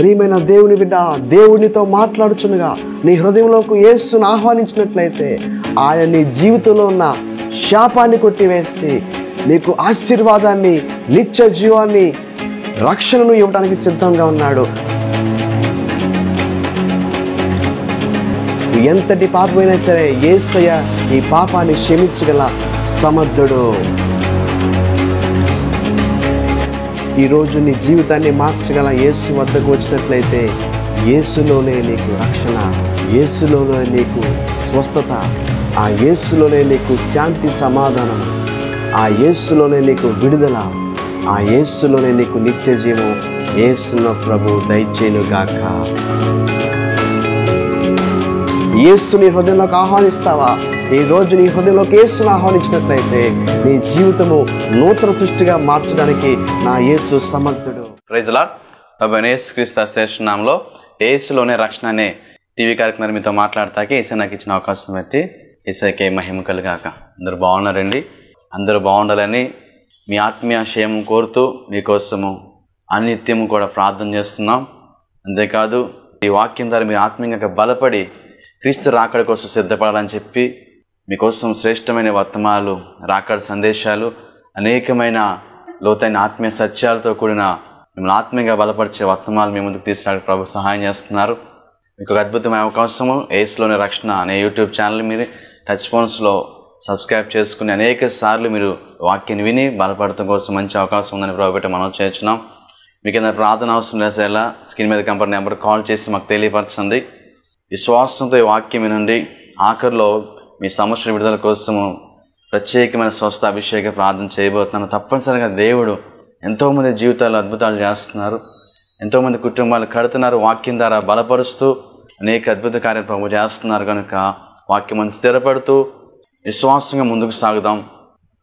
ప్రియమైన దేవుని బిడ్డ, దేవునితో మాట్లాడుచునుగా నీ హృదయంలోకి యేసును ఆహ్వానించినట్లయితే ఆయన నీ జీవితంలో ఉన్న శాపాన్ని కొట్టివేసి నీకు ఆశీర్వాదాన్ని, నిత్య జీవాన్ని, రక్షణను ఇవ్వడానికి సిద్ధంగా ఉన్నాడు. ఎంతటి పాపమైనా సరే యేసయ్య ఈ పాపాన్ని క్షమించగల సమర్థుడు. ఈరోజు నీ జీవితాన్ని మార్చగల యేసు వద్దకు వచ్చినట్లయితే యేసులోనే నీకు రక్షణ, యేసులోనే నీకు స్వస్థత, ఆ యేసులోనే నీకు శాంతి సమాధానం, ఆ యేసులోనే నీకు విడుదల, ఆ యేసులోనే నీకు నిత్య జీవం యేసున్న ప్రభు దయచేయునుగాక. యేసుని హృదయంలోకి ఆహ్వానిస్తావా? ఈ రోజు నీ హృదయంలోకి యేసును ఆహ్వానించినట్లయితే నీ జీవితము నూతన సృష్టిగా మార్చడానికి నా యేసు సమర్థుడు. Praise the Lord. ప్రభువైన యేసుక్రీస్తు శ్రేష్ఠ నామములో యేసులోనే రక్షణ అనే టీవీ కార్యక్రమాన్ని మీతో మాట్లాడతాకి యేసయ్య నాకు ఇచ్చిన అవకాశం బట్టి యేసయ్యకే మహిమ కలుగాక. అందరూ బాగున్నారండి? అందరూ బాగుండాలని మీ ఆత్మీయ క్షేమం కోరుతూ మీకోసము అనిత్యము కూడా ప్రార్థన చేస్తున్నాం. అంతేకాదు ఈ వాక్యం ద్వారా మీరు ఆత్మీయంగా బలపడి క్రీస్తు రాకడ కోసం సిద్ధపడాలని చెప్పి మీకోసం శ్రేష్టమైన వర్తమానాలు, రాకడ సందేశాలు, అనేకమైన లోతైన ఆత్మీయ సత్యాలతో కూడిన మిమ్మల్ని ఆత్మీయంగా బలపరిచే వర్తమానాలు మీ ముందుకు తీసుకురావడానికి ప్రభు సహాయం చేస్తున్నారు. మీకు ఒక అద్భుతమైన అవకాశము యేసులోని రక్షణ అనే యూట్యూబ్ ఛానల్ మీరు టచ్ ఫోన్స్లో సబ్స్క్రైబ్ చేసుకుని అనేక సార్లు మీరు వాక్యాన్ని విని బలపడటం కోసం మంచి అవకాశం ఉందని ప్రభుత్వం మనం చేస్తున్నాం. మీకు ఏదైనా ప్రార్థన అవసరం లేసేలా స్క్రీన్ మీద కంపెనీ నెంబర్ కాల్ చేసి మాకు తెలియపరచండి. విశ్వాసంతో ఈ వాక్యం వినండి. ఆఖరిలో మీ సమస్యల విడుదల కోసము ప్రత్యేకమైన స్వస్థ అభిషేక ప్రార్థన చేయబోతున్నాను. తప్పనిసరిగా దేవుడు ఎంతోమంది జీవితాలు అద్భుతాలు చేస్తున్నారు, ఎంతోమంది కుటుంబాలు కడుతున్నారు, వాక్యం ద్వారా బలపరుస్తూ అనేక అద్భుత కార్యాలు ప్రభు చేస్తున్నారు. కనుక వాక్యం మనం స్థిరపడుతూ విశ్వాసంగా ముందుకు సాగుదాం.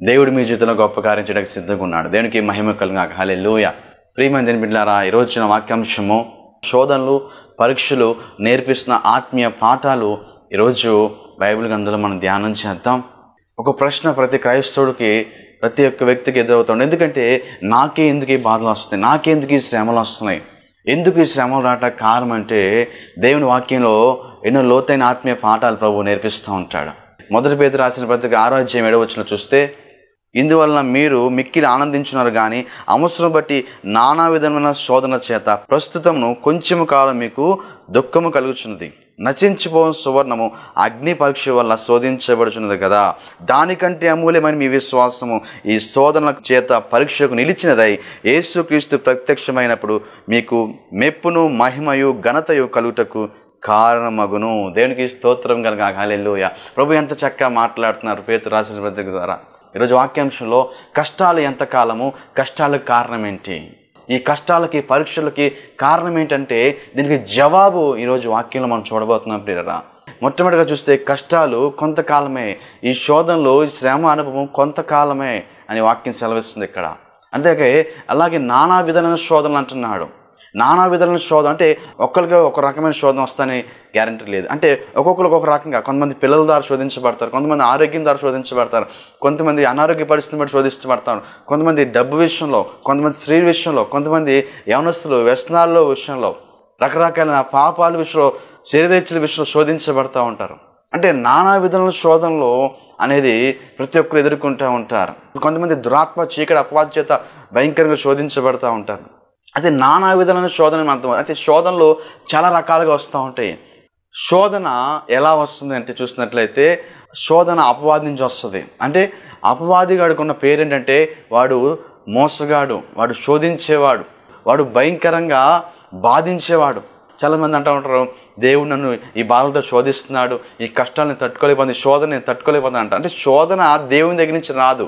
దేవుడు మీ జీవితంలో గొప్ప కార్యం చేయడానికి సిద్ధంగా ఉన్నాడు. దేవునికి మహిమ కలుగాక. హల్లెలూయా. ప్రియమైన దేవుని బిడ్డలారా, ఈరోజు నా వాక్యాంశము శోధనలు, పరీక్షలు నేర్పిస్తున్న ఆత్మీయ పాఠాలు. ఈరోజు బైబిల్ గ్రంథంలో మనం ధ్యానం చేద్దాం. ఒక ప్రశ్న ప్రతి క్రైస్తవుడికి, ప్రతి ఒక్క వ్యక్తికి ఎదురవుతుంది. ఎందుకంటే నాకే ఎందుకు ఈ బాధలు వస్తున్నాయి, నాకే ఎందుకు ఈ శ్రమలు వస్తున్నాయి, ఎందుకు ఈ శ్రమలు రావడానికి కారణం అంటే దేవుని వాక్యంలో ఎన్నో లోతైన ఆత్మీయ పాఠాలు ప్రభు నేర్పిస్తూ ఉంటాడు. మొదటి పేతురు రాసిన పత్రిక 6వ అధ్యాయం 7వ వచనం చూస్తే, ఇందువలన మీరు మిక్కిలి ఆనందించున్నారు కానీ అవసరం బట్టి నానా విధమైన శోధన చేత ప్రస్తుతమును కొంచెము కాలం మీకు దుఃఖము కలుగుచున్నది. నశించిపోయిన సువర్ణము అగ్ని పరీక్ష వల్ల శోధించబడుచున్నది కదా, దానికంటే అమూల్యమైన మీ విశ్వాసము ఈ శోధనల చేత పరీక్షకు నిలిచినదై యేసుక్రీస్తు ప్రత్యక్షమైనప్పుడు మీకు మెప్పును, మహిమయు, ఘనతయు కలుగుటకు కారణమగును. దేవునికి స్తోత్రం కలుగాక. హల్లెలూయా. ప్రభు ఎంత చక్కగా మాట్లాడుతున్నారు పేతురు రాసిన పత్రిక ద్వారా. ఈరోజు వాక్యాంశంలో కష్టాలు ఎంతకాలము, కష్టాలకు కారణం ఏంటి, ఈ కష్టాలకి, పరీక్షలకి కారణం ఏంటంటే దీనికి జవాబు ఈరోజు వాక్యంలో మనం చూడబోతున్నాం ప్రియరా. మొట్టమొదటిగా చూస్తే కష్టాలు కొంతకాలమే, ఈ శోధనలో ఈ శ్రమ అనుభవం కొంతకాలమే అని వాక్యం సెలవిస్తుంది ఇక్కడ. అంతే అలాగే నానా విధమైన శోధనలు అంటున్నాడు. నానా విధాలైన శోధన అంటే ఒక్కరికి ఒక రకమైన శోధన వస్తుందని గ్యారంటీ లేదు. అంటే ఒక్కొక్కరికి ఒక రకంగా, కొంతమంది పిల్లల ద్వారా శోధించబడతారు, కొంతమంది ఆరోగ్యం ద్వారా శోధించబడతారు, కొంతమంది అనారోగ్య పరిస్థితిని బట్టి శోధించబడతారు, కొంతమంది డబ్బు విషయంలో, కొంతమంది స్త్రీ విషయంలో, కొంతమంది యవనస్తులు వ్యసనాల్లో విషయంలో, రకరకాల పాపాల విషయంలో, శరీరేచ్ఛల విషయంలో శోధించబడతా ఉంటారు. అంటే నానా విధాలైన శోధనలు అనేది ప్రతి ఒక్కరు ఎదుర్కొంటూ ఉంటారు. కొంతమంది దురాత్మ, చీకటి, అపవాద చేత భయంకరంగా శోధించబడతా ఉంటారు. అయితే నానా విధాలైన శోధన అర్థం. అయితే శోధనలు చాలా రకాలుగా వస్తూ ఉంటాయి. శోధన ఎలా వస్తుంది అంటే చూసినట్లయితే శోధన అపవాది నుంచి వస్తుంది. అంటే అపవాదిగాడికి ఉన్న పేరేంటంటే వాడు మోసగాడు, వాడు శోధించేవాడు, వాడు భయంకరంగా బాధించేవాడు. చాలామంది అంటూ ఉంటారు, దేవుడు నన్ను ఈ బాధలతో శోధిస్తున్నాడు, ఈ కష్టాలను తట్టుకోలేకపోతుంది, శోధన తట్టుకోలేకపోతుంది అంట. అంటే శోధన దేవుని దగ్గర నుంచి రాదు.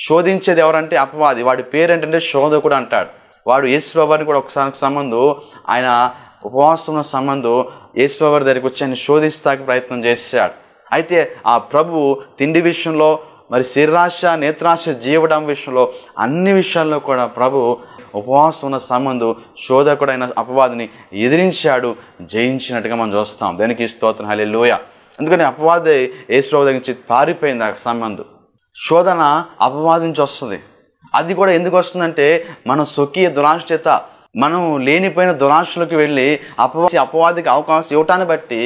శోధించేది ఎవరంటే అపవాది. వాడి పేరేంటంటే శోధకుడు అంటాడు. వాడు యేసుప్రభుని కూడా ఒకసారి సంబంధం, ఆయన ఉపవాసం సంబంధం యేసుప్రభు దగ్గరికి వచ్చి ఆయన శోధిస్తానికి ప్రయత్నం చేశాడు. అయితే ఆ ప్రభు తిండి విషయంలో, మరి శరీరాశ, నేత్రాశ, జీవడం విషయంలో, అన్ని విషయాల్లో కూడా ప్రభు ఉపవాసం ఉన్న సంబంధం శోధకుడైన అపవాదిని ఎదిరించాడు, జయించినట్టుగా మనం చూస్తాం. దానికి స్తోత్రం. హల్లెలూయా. ఎందుకంటే అపవాది యేసుప్రభు దగ్గర నుంచి పారిపోయింది. ఆ సంబంధం శోధన అపవాది నుంచి వస్తుంది. అది కూడా ఎందుకు వస్తుందంటే మనం స్వకీయ దురాశ చేత, మనం లేనిపోయిన దురాశలకు వెళ్ళి అపవాదికి అవకాశం ఇవ్వటాన్ని బట్టి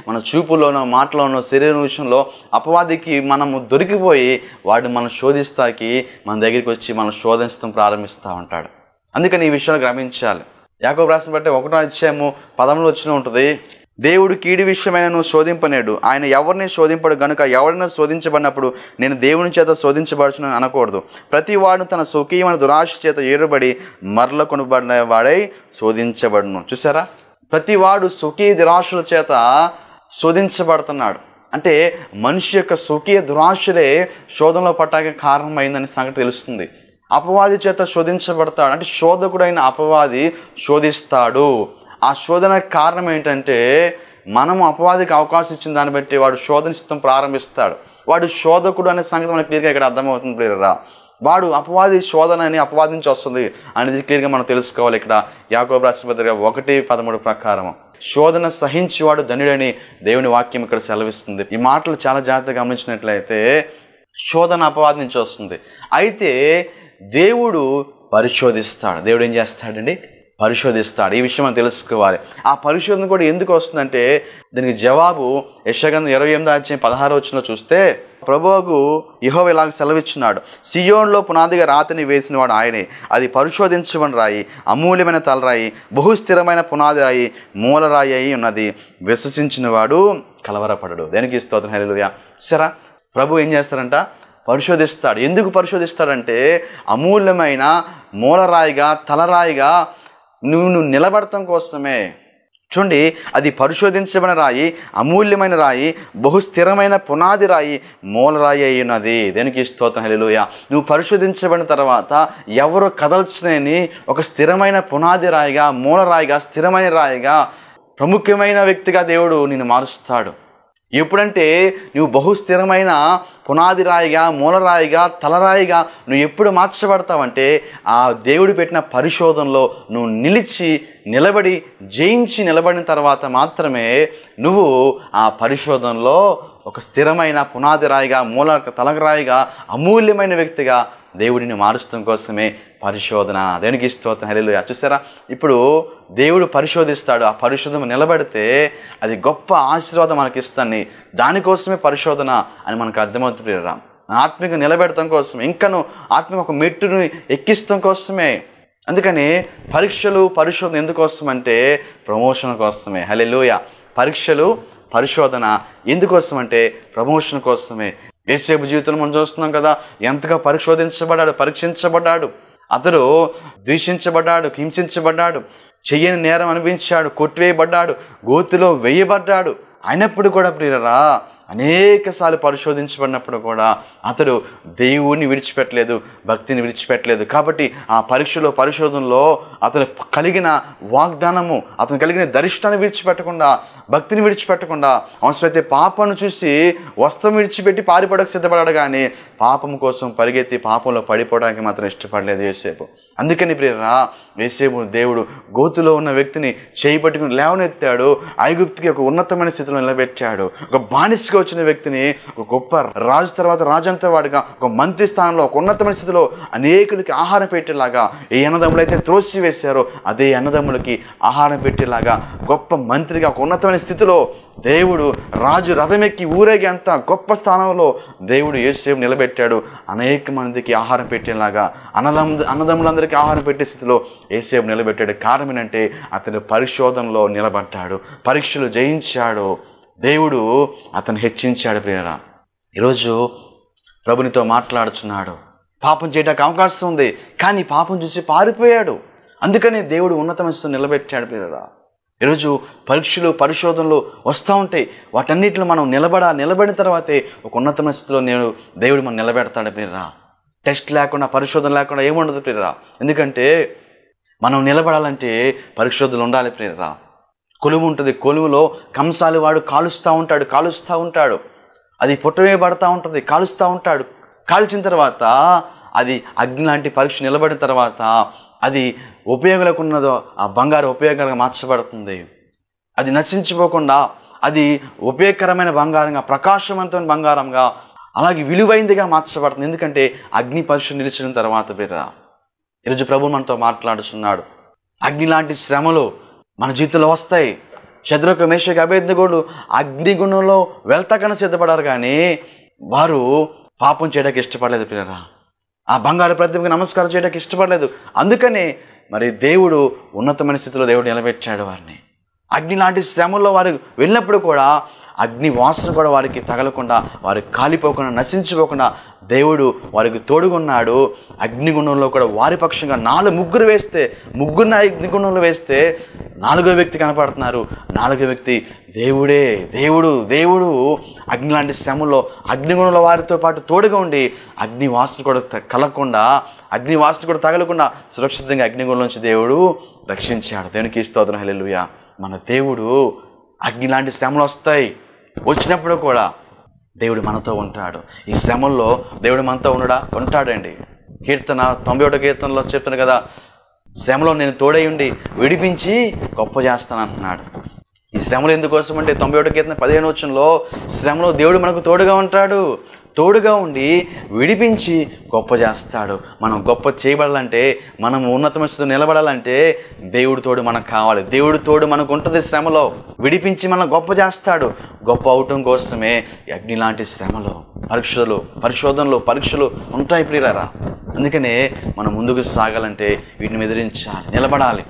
మన చూపులోనో మాటలోనో శరీరం విషయంలో అపవాదికి మనము దొరికిపోయి వాడు మనం శోధిస్తాకి మన దగ్గరికి వచ్చి మనం శోధించడం ప్రారంభిస్తూ ఉంటాడు. అందుకని ఈ విషయాలు గమనించాలి. యాకోబు రాసిన బట్టి 1:10 ఉంటుంది, దేవుడు కీడి విషయమైనను శోధింపనేడు, ఆయన ఎవరిని శోధింపడు గనుక ఎవరైనా శోధించబడినప్పుడు నేను దేవుని చేత శోధించబడుచునని అనకూడదు. ప్రతి వాడు తన స్వకీయమైన దురాశ చేత ఏరుబడి మరల కొనబడిన వాడై శోధించబడును. చూసారా, ప్రతి వాడు స్వకీయ దురాశల చేత శోధించబడుతున్నాడు. అంటే మనిషి యొక్క స్వకీయ దురాశలే శోధనలో పట్టాక కారణమైందని సంగతి తెలుస్తుంది. అపవాది చేత శోధించబడతాడు, అంటే శోధకుడైన అపవాది శోధిస్తాడు. ఆ శోధన కారణం ఏంటంటే మనము అపవాదికి అవకాశం ఇచ్చిన దాన్ని బట్టి వాడు శోధనిస్తాం ప్రారంభిస్తాడు. వాడు శోధకుడు అనే సంగతి మనకు క్లియర్గా ఇక్కడ అర్థమవుతుంది ప్రియరా. వాడు అపవాది శోధన అని అపవాది నుంచి వస్తుంది అనేది క్లియర్గా మనం తెలుసుకోవాలి. ఇక్కడ యాకోబు రాసిన పత్రిక 1:13 ప్రకారం శోధన సహించేవాడు ధన్యుడని దేవుని వాక్యం ఇక్కడ సెలవిస్తుంది. ఈ మాటలు చాలా జాగ్రత్తగా గమనించినట్లయితే శోధన అపవాది నుంచి వస్తుంది. అయితే దేవుడు పరిశోధిస్తాడు. దేవుడు ఏం చేస్తాడండి? పరిశోధిస్తాడు. ఈ విషయం మనం తెలుసుకోవాలి. ఆ పరిశోధన కూడా ఎందుకు వస్తుందంటే దీనికి జవాబు యెషయా 28:16 చూస్తే ప్రభువుకు యెహోవా ఇలాగ సెలవిచ్చున్నాడు, సియోన్లో పునాదిగా రాతిని వేసిన వాడు ఆయనే, అది పరిశోధించబడిన రాయి, అమూల్యమైన తలరాయి, బహుస్థిరమైన పునాది రాయి, మూలరాయి అయి ఉన్నది, విశ్వసించిన వాడు కలవరపడడు. దేనికి స్తోత్రం, హల్లెలూయా. సరే, ప్రభు ఏం చేస్తారంట? పరిశోధిస్తాడు. ఎందుకు పరిశోధిస్తాడంటే అమూల్యమైన మూలరాయిగా తలరాయిగా నువ్వు నిలబడటం కోసమే. చూడండి, అది పరిశోధించబడిన రాయి, అమూల్యమైన రాయి, బహుస్థిరమైన పునాది రాయి, మూలరాయి అయినది. దేనికి స్తోత్రం, హల్లెలూయా. నువ్వు పరిశోధించబడిన తర్వాత ఎవరు కదల్చలేని ఒక స్థిరమైన పునాది రాయిగా, మూలరాయిగా, స్థిరమైన రాయిగా, ప్రముఖమైన వ్యక్తిగా దేవుడు నిన్ను మారుస్తాడు. ఎప్పుడంటే నువ్వు బహుస్థిరమైన పునాది రాయిగా, మూలరాయిగా, తలరాయిగా నువ్వు ఎప్పుడు మార్చబడతావంటే ఆ దేవుడు పెట్టిన పరిశోధనలో నువ్వు నిలబడి జయించి నిలబడిన తర్వాత మాత్రమే నువ్వు ఆ పరిశోధనలో ఒక స్థిరమైన పునాది రాయిగా, తలరాయిగా, అమూల్యమైన వ్యక్తిగా దేవుడిని మారుస్తాం కోసమే పరిశోధన. దేనికి స్తోత్రం, హల్లెలూయా. చూసారా, ఇప్పుడు దేవుడు పరిశోధిస్తాడు. ఆ పరిశోధన నిలబడితే అది గొప్ప ఆశీర్వాదం మనకి ఇస్తాను. దానికోసమే పరిశోధన అని మనకు అర్థమవుతుంది. ఆత్మీయంగా నిలబెడతాం కోసం, ఇంకను ఆత్మీయ ఒక మెట్టును ఎక్కిస్తాం కోసమే. అందుకని పరీక్షలు పరిశోధన ఎందుకోసం అంటే ప్రమోషన్ కోసమే. హల్లెలూయా. పరీక్షలు పరిశోధన ఎందుకోసం అంటే ప్రమోషన్ కోసమే. యేసేపు జీవితంలో మనం చూస్తున్నాం కదా, ఎంతగా పరీక్షించబడ్డాడు. అతడు ద్వేషించబడ్డాడు, హింసించబడ్డాడు, చెయ్యని నేరం అనిపించాడు, కొట్టివేయబడ్డాడు, గోతిలో వేయబడ్డాడు. అయినప్పుడు కూడా ప్రియరా అనేకసార్లు పరిశోధించబడినప్పుడు కూడా అతడు దేవుణ్ణి విడిచిపెట్టలేదు, భక్తిని విడిచిపెట్టలేదు. కాబట్టి ఆ పరిశోధనలో అతను కలిగిన వాగ్దానము, అతను కలిగిన దర్శనాన్ని విడిచిపెట్టకుండా, భక్తిని విడిచిపెట్టకుండా, అవసరమైతే పాపను చూసి వస్త్రం విడిచిపెట్టి పారిపోవడానికి సిద్ధపడాడు, కానీ పాపం కోసం పరిగెత్తి పాపంలో పడిపోవడానికి మాత్రం ఇష్టపడలేదు యేసేపు. అందుకని ప్రియరా యేసేపు దేవుడు గోతులో ఉన్న వ్యక్తిని చేయి పట్టుకుని లేవనెత్తాడు, ఐగుప్తుకి ఒక ఉన్నతమైన స్థితిలో నిలబెట్టాడు. ఒక బానిసగా వచ్చిన వ్యక్తిని ఒక గొప్ప రాజు తర్వాత రాజంతా వాడిగా ఒక మంత్రి స్థానంలో ఒక ఉన్నతమైన స్థితిలో అనేకులకి ఆహారం పెట్టేలాగా, ఏ అన్నదమ్ములు అయితే త్రోసి వేశారో అదే అన్నదమ్ములకి ఆహారం పెట్టేలాగా గొప్ప మంత్రిగా ఒక ఉన్నతమైన స్థితిలో దేవుడు రాజు రథమెక్కి ఊరేగేంత గొప్ప స్థానంలో దేవుడు యేసేపు నిలబెట్టాడు. అనేక మందికి ఆహారం పెట్టేలాగా, అన్నదమ్ములందరికీ ఆహారం పెట్టే స్థితిలో యేసేపు నిలబెట్టాడు. కారణం ఏంటంటే అతను పరిశోధనలో నిలబడ్డాడు, పరీక్షలు జయించాడు, దేవుడు అతను హెచ్చించాడు. ప్రియరా, ఈరోజు ప్రభునితో మాట్లాడుచున్నాడు. పాపం చేయడానికి అవకాశం ఉంది, కానీ పాపం చూసి పారిపోయాడు. అందుకని దేవుడు ఉన్నతమైన స్థితిలో నిలబెట్టాడు. ప్రియరా, ఈరోజు పరీక్షలు పరిశోధనలు వస్తూ ఉంటాయి. వాటన్నిటిలో మనం నిలబడిన తర్వాతే ఒక ఉన్నతమైన స్థితిలో దేవుడు మనం నిలబెడతాడు. ప్రియరా, టెస్ట్ లేకుండా పరిశోధన లేకుండా ఏముండదు ప్రియరా. ఎందుకంటే మనం నిలబడాలంటే పరిశోధనలు ఉండాలి. ప్రియరా, కొలువు ఉంటుంది, కొలువులో కంసాలి వాడు కాలుస్తూ ఉంటాడు, అది పుట్టవేయబడతా ఉంటుంది, కాలుస్తూ ఉంటాడు. కాల్చిన తర్వాత అది అగ్ని లాంటి పరీక్ష నిలబడిన తర్వాత అది ఉపయోగలేకున్నదో ఆ బంగారు ఉపయోగకరంగా మార్చబడుతుంది. అది నశించిపోకుండా అది ఉపయోగకరమైన బంగారంగా, ప్రకాశవంతమైన బంగారంగా, అలాగే విలువైందిగా మార్చబడుతుంది. ఎందుకంటే అగ్ని పరీక్ష నిలిచిన తర్వాత ప్రియరా, ఈరోజు ప్రభు మనతో మాట్లాడుతున్నాడు. అగ్ని లాంటి శ్రమలు మన జీవితంలో వస్తాయి. శద్రకు మేషకు అబేద్నెగోలు అగ్నిగుణంలో వెళ్తాకన్నా సిద్ధపడారు, కానీ వారు పాపం చేయడానికి ఇష్టపడలేదు పిల్లరా. ఆ బంగారు ప్రతిమకు నమస్కారం చేయడానికి ఇష్టపడలేదు. అందుకనే మరి దేవుడు ఉన్నతమైన స్థితిలో దేవుడు నిలబెట్టాడు వారిని. అగ్ని లాంటి శ్రమల్లో వారు వెళ్ళినప్పుడు కూడా అగ్ని వాసన కూడా వారికి తగలకుండా, వారికి కాలిపోకుండా, నశించిపోకుండా దేవుడు వారికి తోడుగున్నాడు. అగ్నిగుణంలో కూడా వారి పక్షంగా ముగ్గురు అగ్నిగుణంలో వేస్తే 4వ వ్యక్తి కనపడుతున్నారు. 4వ వ్యక్తి దేవుడే. దేవుడు అగ్ని లాంటి శ్రమల్లో అగ్నిగుణంలో వారితో పాటు తోడుగా ఉండి అగ్ని వాసన కూడా తగలకుండా సురక్షితంగా అగ్నిగుణం నుంచి దేవుడు రక్షించాడు. దేవునికి స్తోత్రం, హల్లెలూయా. మన దేవుడు అగ్ని లాంటి శ్రమలు వస్తాయి, వచ్చినప్పుడు కూడా దేవుడు మనతో ఉంటాడు. ఈ శ్రమల్లో దేవుడు మనతో ఉంటాడండి. కీర్తన 91 కీర్తనలో చెప్తాను కదా, శ్రమలో నేను తోడై ఉండి విడిపించి గొప్ప చేస్తాను అంటున్నాడు. ఈ శ్రమలు ఎందుకోసం అంటే 91 కీర్తన 15వ వచనంలో శ్రమలో దేవుడు మనకు తోడుగా ఉంటాడు. తోడుగా ఉండి విడిపించి గొప్ప చేస్తాడు. మనం గొప్ప చేయబడాలంటే, మనం ఉన్నతమైన స్థితిలో నిలబడాలంటే దేవుడి తోడు మనకు కావాలి. దేవుడి తోడు మనకు ఉంటుంది. శ్రమలో విడిపించి మనం గొప్ప చేస్తాడు. గొప్ప అవటం కోసమే అగ్ని లాంటి శ్రమలు, పరీక్షలు ఉంటాయి ప్రియులారా. అందుకనే మనం ముందుకు సాగాలంటే వీటిని ఎదిరించాలి, నిలబడాలి.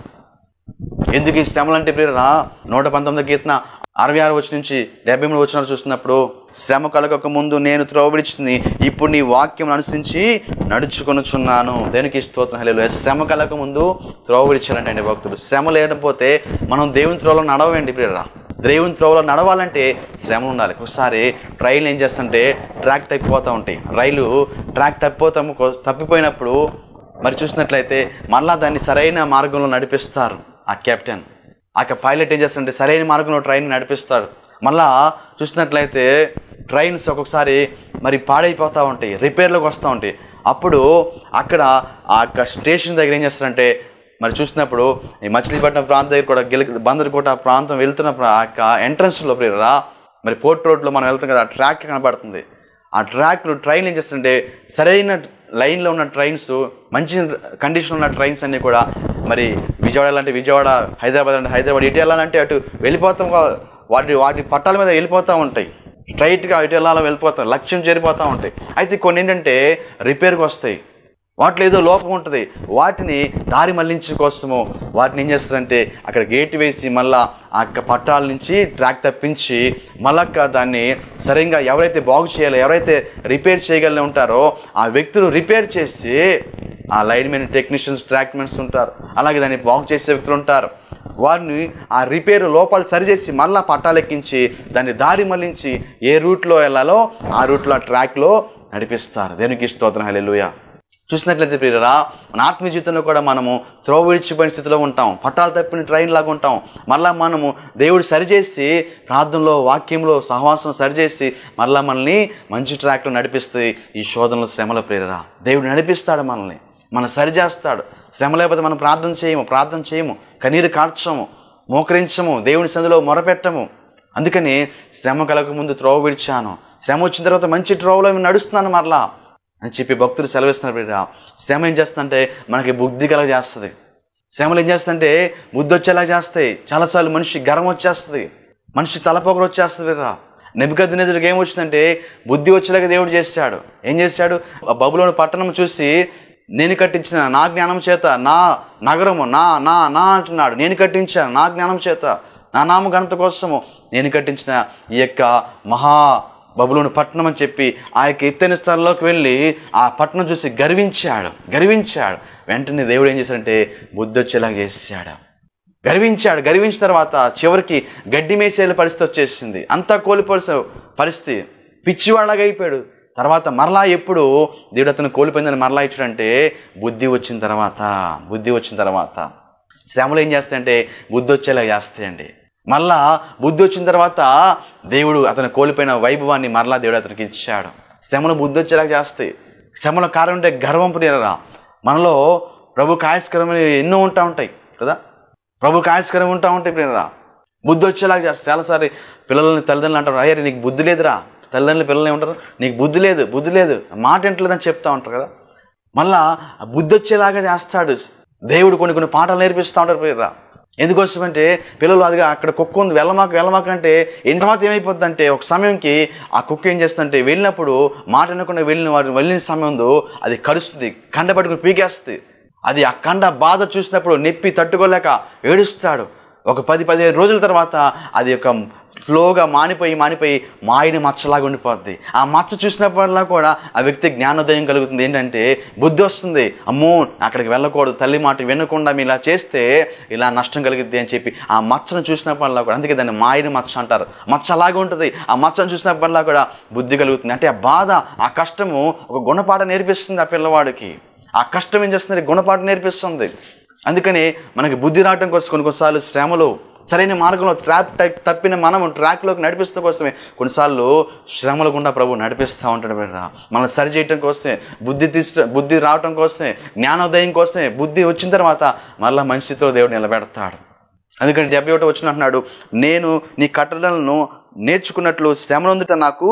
ఎందుకు ఈ శ్రమలు అంటే ప్రియులారా, 119 కీర్తన 66 వచనం నుంచి 73 వచనాలు చూస్తున్నప్పుడు, శ్రమ కలగక ముందు నేను త్రోవ విడిచింది, ఇప్పుడు నీ వాక్యం అనుసరించి నడుచుకొనుచున్నాను. దేనికి స్తోత్రం, హల్లెలూయా. శ్రమ కలగక ముందు త్రోవ విడిచాలంటే భక్తులు. శ్రమ లేకపోతే మనం దేవుని త్రోవలో నడవండి ప్రియులారా. దేవుని త్రోవలో నడవాలంటే శ్రమ ఉండాలి. ఒకసారి ట్రైన్ ఏం చేస్తుంటే ట్రాక్ తప్పిపోతూ ఉంటాయి. రైలు ట్రాక్ తప్పిపోయినప్పుడు మరి చూసినట్లయితే మళ్ళా దాన్ని సరైన మార్గంలో నడిపిస్తారు. ఆ కెప్టెన్, పైలట్ ఏం చేస్తుంటే సరైన మార్గంలో ట్రైన్ నడిపిస్తాడు. మళ్ళా చూసినట్లయితే ట్రైన్స్ ఒక్కొక్కసారి మరి పాడైపోతూ ఉంటాయి, రిపేర్లోకి వస్తూ ఉంటాయి. అప్పుడు అక్కడ ఆ స్టేషన్ దగ్గర ఏం చేస్తారంటే మరి చూసినప్పుడు ఈ మచిలీపట్నం ప్రాంతం దగ్గర కూడా బందర్కోట ప్రాంతం వెళ్తున్నప్పుడు ఆ యొక్క ఎంట్రన్స్లో ప్రియరా మరి పోర్ట్ రోడ్లో మనం వెళ్తాం కదా, ఆ ట్రాక్ కనబడుతుంది. ఆ ట్రాక్లో ట్రైన్ ఏం చేస్తుంటే సరైన లైన్లో ఉన్న ట్రైన్స్, మంచి కండిషన్ ఉన్న ట్రైన్స్ అన్నీ కూడా మరి విజయవాడ లాంటి విజయవాడ, హైదరాబాద్ అంటే హైదరాబాద్, ఇటు వెళ్ళాలంటే అటు వెళ్ళిపోతాం. వాటి పట్టాల మీద వెళ్ళిపోతూ ఉంటాయి. స్ట్రైట్గా ఇటు వెళ్ళాలో వెళ్ళిపోతాం, లక్ష్యం చేరిపోతూ ఉంటాయి. అయితే కొన్ని ఏంటంటే రిపేర్కి వస్తాయి, వాటిలో ఏదో లోపం ఉంటుంది. వాటిని దారి మళ్లించే కోసము వాటిని ఏం చేస్తారంటే అక్కడ గేట్ వేసి మళ్ళా ఆ పట్టాల నుంచి ట్రాక్ తప్పించి మళ్ళా దాన్ని సరిగ్గా ఎవరైతే బాగు చేయాలో, ఎవరైతే రిపేర్ చేయగలిగి ఉంటారో ఆ వ్యక్తులు రిపేర్ చేసి, ఆ line men, technicians, track mens ఉంటారు, అలాగే దాన్ని బాగు చేసే వ్యక్తులు ఉంటారు. వారిని ఆ రిపేర్ లోపాలు సరిచేసి మళ్ళా పట్టాలెక్కించి దాన్ని దారి మళ్లించి ఏ రూట్లో వెళ్ళాలో ఆ రూట్లో, ఆ ట్రాక్లో నడిపిస్తారు. దేవునికి స్తోత్రం, హల్లెలూయా. చూసినట్లయితే ప్రియరా, మన ఆత్మీయ జీవితంలో కూడా మనము త్రోవ విడిచిపోయిన స్థితిలో ఉంటాం, పట్టాలు తప్పిన ట్రైన్ లాగా ఉంటాం. మళ్ళీ మనము దేవుడు సరిచేసి ప్రార్థనలో, వాక్యంలో, సహవాసం సరిచేసి మళ్ళీ మనల్ని మంచి ట్రాక్లో నడిపిస్తే ఈ శోధనలో, శ్రమల ప్రియరా దేవుడు నడిపిస్తాడు మనల్ని, మనం సరిచేస్తాడు. శ్రమ లేకపోతే మనం ప్రార్థన చేయము, కన్నీరు కార్చము, మోకరించము, దేవుని సందులో మొరపెట్టము. అందుకని శ్రమ కలగక ముందు త్రోవ విడిచాను, శ్రమ వచ్చిన తర్వాత మంచి త్రోవలో నడుస్తున్నాను మరలా అని చెప్పి భక్తులు సెలవిస్తున్నారు. బిడ్డ, శ్రమ ఏం చేస్తుందంటే మనకి బుద్ధి కలగ చేస్తుంది. శ్రమలు ఏం చేస్తుందంటే బుద్ధి వచ్చేలా చేస్తాయి. చాలాసార్లు మనిషి గర్వం వచ్చేస్తుంది, మనిషి తలపోకరు వచ్చేస్తుంది. బిడ్డ, నెబుకద్నెజరుకి ఏం వచ్చిందంటే బుద్ధి వచ్చేలాగా దేవుడు చేశాడు. ఏం చేశాడు? ఆ బబులోను పట్టణం చూసి నేను కట్టించిన నా జ్ఞానం చేత, నా నగరము నా నా నా అంటున్నాడు. నేను కట్టించాను నా జ్ఞానం చేత, నా నామ ఘనత కోసము నేను కట్టించిన ఈ యొక్క మహా బబులోను పట్టణం అని చెప్పి ఆ యొక్క ఎత్తైన స్థలంలోకి వెళ్ళి ఆ పట్టణం చూసి గర్వించాడు. వెంటనే దేవుడు ఏం చేశాడంటే బుద్ధి వచ్చేలాగా చేశాడు. గర్వించిన తర్వాత చివరికి గడ్డి మేసేల పరిస్థితి వచ్చేసింది. అంతా కోల్పోవలసిన పరిస్థితి, పిచ్చివాళ్ళగా అయిపోయాడు. తర్వాత మరలా ఎప్పుడు దేవుడు అతను కోల్పోయిందని మరలా ఇచ్చాడంటే బుద్ధి వచ్చిన తర్వాత. శ్రమలు ఏం చేస్తాయంటే బుద్ధి వచ్చేలా చేస్తాయండి. మళ్ళా బుద్ధి వచ్చిన తర్వాత దేవుడు అతను కోల్పోయిన వైభవాన్ని మరలా దేవుడు అతనికి ఇచ్చాడు. శ్రమలు బుద్ధి వచ్చేలా చేస్తాయి. శ్రమల కారణం అంటే గర్వం ప్రియరా. మనలో ప్రభు కాయస్కరమని ఎన్నో ఉంటాయి కదా, ప్రభు కాయస్కరం ఉంటాయి ప్రియరా. బుద్ధి వచ్చేలాగా చేస్తాయి. చాలాసారి పిల్లలని తల్లిదండ్రులు అంటారు, అయ్యారు నీకు బుద్ధి లేదురా. తల్లిదండ్రులు పిల్లలు ఏమంటారు, నీకు బుద్ధి లేదు, మాట ఎంటలేదని చెప్తా ఉంటారు కదా. మళ్ళా బుద్ధి వచ్చేలాగా చేస్తాడు. దేవుడు కొన్ని కొన్ని పాఠాలు నేర్పిస్తూ ఉంటారు ప్రియరా. ఎందుకోసమంటే పిల్లలు అదిగా అక్కడ కుక్క ఉంది వెళ్ళమాక అంటే ఎన్ని తర్వాత ఏమైపోద్ది అంటే ఒక సమయంకి ఆ కుక్క ఏం చేస్తుందంటే వెళ్ళినప్పుడు మాట వినకుండా వెళ్ళిన సమయంలో అది కరుస్తుంది, కండ పట్టుకుని పీకేస్తుంది. అది ఆ కండ బాధ చూసినప్పుడు నొప్పి తట్టుకోలేక ఏడుస్తాడు. ఒక 10-15 రోజుల తర్వాత అది ఒక స్లోగా మానిపోయి మాయని మచ్చలాగా ఉండిపోద్ది. ఆ మచ్చ చూసినప్పుడల్లా కూడా ఆ వ్యక్తి జ్ఞానోదయం కలుగుతుంది. ఏంటంటే బుద్ధి వస్తుంది, అమ్మో అక్కడికి వెళ్ళకూడదు, తల్లి మాట వినకుండా ఇలా చేస్తే ఇలా నష్టం కలిగిద్ది అని చెప్పి ఆ మచ్చను చూసినప్పుడల్లా కూడా, అందుకే దాన్ని మాయని మచ్చ అంటారు, మచ్చ అలాగే ఉంటుంది. ఆ మచ్చను చూసినప్పుడల్లా కూడా బుద్ధి కలుగుతుంది. అంటే ఆ బాధ, ఆ కష్టము ఒక గుణపాఠం నేర్పిస్తుంది ఆ పిల్లవాడికి. ఆ కష్టం ఏం చేస్తుంది, గుణపాఠం నేర్పిస్తుంది. అందుకని మనకి బుద్ధి రావడం కోసం కొన్నిసార్లు శ్రమలు, సరైన మార్గంలో తప్పిన మనం ట్రాక్లోకి నడిపిస్తూ కోసమే కొన్నిసార్లు శ్రమల గుండా ప్రభు నడిపిస్తూ ఉంటాడు బిడ్డ. మనల్ని సరి చేయటం కోసమే, బుద్ధి రావటం కోసమే, జ్ఞానోదయం కోసమే. బుద్ధి వచ్చిన తర్వాత మళ్ళీ మంచి స్థితిలో దేవుడు నిలబెడతాడు. అందుకని 71 వచ్చిన అంటున్నాడు, నేను నీ కట్టడలను నేర్చుకున్నట్లు శ్రమనొందుట నాకు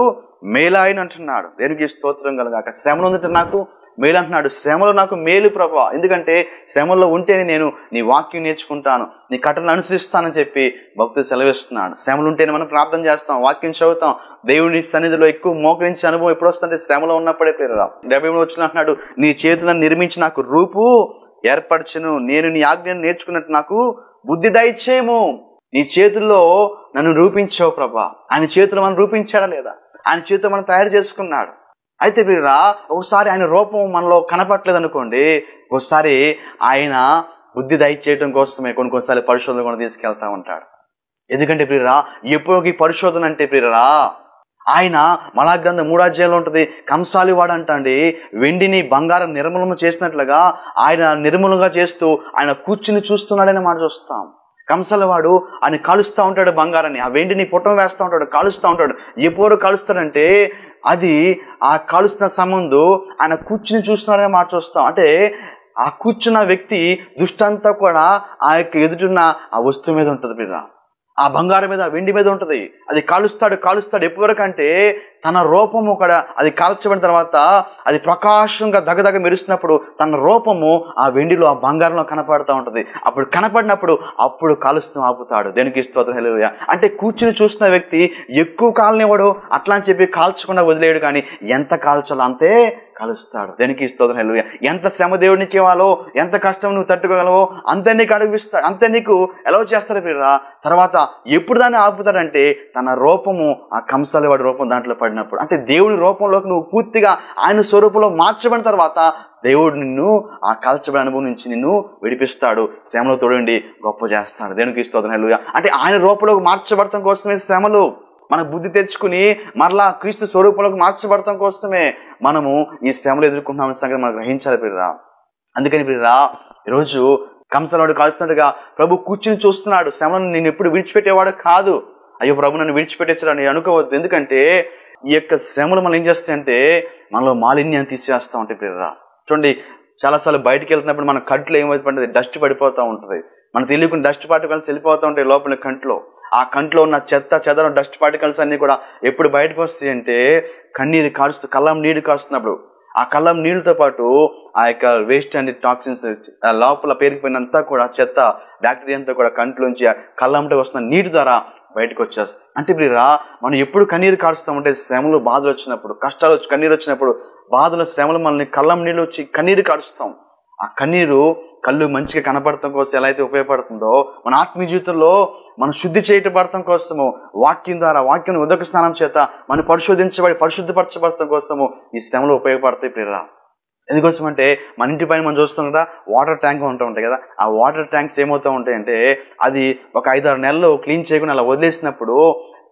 మేలాయని అంటున్నాడు. దేనికి స్తోత్రం కలగాక. శ్రమనొందుట నాకు మేలు అంటున్నాడు. శ్రమలో నాకు మేలు ప్రభా, ఎందుకంటే శ్రమలో ఉంటేనే నేను నీ వాక్యం నేర్చుకుంటాను, నీ కట్టలను అనుసరిస్తానని చెప్పి భక్తులు సెలవిస్తున్నాడు. శ్రమలు ఉంటేనే మనం ప్రార్థన చేస్తాం, వాక్యం చదువుతాం, దేవుని సన్నిధిలో ఎక్కువ మోకరించే అనుభవం ఎప్పుడు వస్తుంటే శ్రమలో ఉన్నప్పుడే. 73 వచ్చిన అంటున్నాడు, నీ చేతులను నిర్మించి నాకు రూపు ఏర్పరచును, నేను నీ ఆజ్ఞను నేర్చుకున్నట్టు నాకు బుద్ధి దయచేయము. నీ చేతుల్లో నన్ను రూపించావు ప్రభా. ఆయన చేతులు మనం రూపించాడా లేదా? ఆయన చేతులు మనం తయారు చేసుకున్నాడు. అయితే వీరా ఒకసారి ఆయన రూపం మనలో కనపట్లేదు అనుకోండి, ఒకసారి ఆయన బుద్ధి దయచేయటం కోసమే కొన్నిసార్లు పరిశోధన కూడా తీసుకెళ్తా ఉంటాడు. ఎందుకంటే ప్రియరా ఎప్పుడు పరిశోధన అంటే ప్రియరా, ఆయన మలాగ్రంథం 3వ అధ్యాయంలో ఉంటుంది, కంసాలి వాడు అంటండి వెండిని బంగారం నిర్మూలన చేసినట్లుగా ఆయన నిర్మూలంగా చేస్తూ ఆయన కూర్చుని చూస్తున్నాడని మాట చూస్తాం. కంసాలవాడు ఆయన కాలుస్తూ ఉంటాడు బంగారాన్ని, ఆ వెండిని పుట్టం వేస్తూ ఉంటాడు, కాలుస్తూ ఉంటాడు. ఎప్పుడు కాలుస్తాడంటే అది ఆ కాలుస్తున్న సంబంధం ఆయన కూర్చుని చూస్తున్నాడని మాట చూస్తాం. అంటే ఆ కూర్చున్న వ్యక్తి దృష్టి అంతా కూడా ఆ యొక్క ఎదుటిన్న ఆ వస్తువు మీద ఉంటుంది బిడ్డ, ఆ బంగారం మీద, వెండి మీద ఉంటుంది. అది కాలుస్తాడు ఎప్పటివరకు అంటే తన రూపము కూడా అది కాల్చబడిన తర్వాత అది ప్రకాశంగా దగదగ మెరుస్తున్నప్పుడు తన రూపము ఆ వెండిలో, ఆ బంగారంలో కనపడుతూ ఉంటుంది. అప్పుడు కనపడినప్పుడు అప్పుడు కాలుస్తూ ఆపుతాడు. దేనికి స్తోత్రం హల్లెలూయా. అంటే కూర్చుని చూస్తున్న వ్యక్తి ఎక్కువ కాలనివ్వడు, అట్లా అని చెప్పి కాల్చకుండా వదిలేయడు, కానీ ఎంత కాల్చాలో అంతే కలుస్తాడు. దేనికి స్తోత్రం హల్లెలూయా. ఎంత శ్రమ దేవుడికి ఇవ్వాలో, ఎంత కష్టం నువ్వు తట్టుకోగలవో అంతే నీకు అడుగుస్తాడు, అంతే నీకు ఎలా చేస్తారు పిల్లరా. తర్వాత ఎప్పుడు దాన్ని ఆపుతాడంటే తన రూపము, ఆ కంసాలి వాడి రూపం దాంట్లో పడినప్పుడు. అంటే దేవుడి రూపంలోకి నువ్వు పూర్తిగా ఆయన స్వరూపంలో మార్చబడిన తర్వాత దేవుడు నిన్ను ఆ కాల్చబడి అనుభవం నుంచి నిన్ను విడిపిస్తాడు, శ్రమలో తోడండి గొప్ప చేస్తాడు. దేనికి స్తోత్రం హల్లెలూయా. అంటే ఆయన రూపంలోకి మార్చబడటం కోసమే శ్రమలు. మన బుద్ధి తెచ్చుకుని మరలా క్రీస్తు స్వరూపంలోకి మార్చబడటం కోసమే మనము ఈ శ్రమలు ఎదుర్కొంటున్నాం సంగతి మనం గ్రహించాలి ప్రియరా. అందుకని ప్రియరా ఈరోజు కంసలవాడు కాల్స్తున్నట్టుగా ప్రభు కూర్చుని చూస్తున్నాడు. శ్రమను నేను ఎప్పుడు విడిచిపెట్టేవాడు కాదు. అయ్యో ప్రభు నన్ను విడిచిపెట్టేసాడు అని అనుకోవద్దు. ఎందుకంటే ఈ యొక్క శ్రమలు మనం ఏం చేస్తాయంటే మనలో మాలిన్యాన్ని తీసేస్తూ ఉంటాయి ప్రియరా. చూడండి, చాలాసార్లు బయటికి వెళ్తున్నప్పుడు మన కంట్లో ఏమైపోతుంది, డస్ట్ పడిపోతూ ఉంటుంది. మనకు తెలియకుండా డస్ట్ పార్టికల్స్ వెళ్ళిపోతూ ఉంటాయి లోపల కంట్లో. ఆ కంట్లో ఉన్న చెదరం డస్ట్ పార్టికల్స్ అన్ని కూడా ఎప్పుడు బయటకు వస్తాయి అంటే కన్నీరు కాలుస్తూ, కళ్ళం నీరు కాస్తున్నప్పుడు ఆ కళ్ళం నీళ్ళతో పాటు ఆ యొక్క వేస్ట్ అండ్ టాక్సిన్స్ లోపల పేరుకుపోయినంతా కూడా చెత్త బ్యాక్టీరియా అంతా కూడా కంట్లోంచి కళ్ళంతో వస్తున్న నీటి ద్వారా బయటకు వచ్చేస్తుంది. అంటే ప్రియరా మనం ఎప్పుడు కన్నీరు కాడుస్తామంటే శ్రమలు, బాధలు వచ్చినప్పుడు, కష్టాలు వచ్చి కన్నీరు వచ్చినప్పుడు, బాధలు, శ్రమలు మనల్ని కళ్ళం నీళ్ళు వచ్చి కన్నీరు కాడుస్తాం. ఆ కన్నీరు కళ్ళు మంచిగా కనపడటం కోసం ఎలా అయితే ఉపయోగపడుతుందో మన ఆత్మీయ జీవితంలో మనం శుద్ధి చేయటపడటం కోసము, వాక్యం ద్వారా, వాక్యం ఉదక స్నానం చేత మనం పరిశుద్ధపరచబడటం కోసము ఈ శ్రమలు ఉపయోగపడతాయి ప్రియరా. ఎందుకోసం అంటే మన ఇంటి పైన మనం చూస్తాం కదా, వాటర్ ట్యాంక్ ఉంటూ ఉంటాయి కదా. ఆ వాటర్ ట్యాంక్స్ ఏమవుతూ ఉంటాయంటే అది ఒక 5-6 నెలలు క్లీన్ చేయకుండా అలా వదిలేసినప్పుడు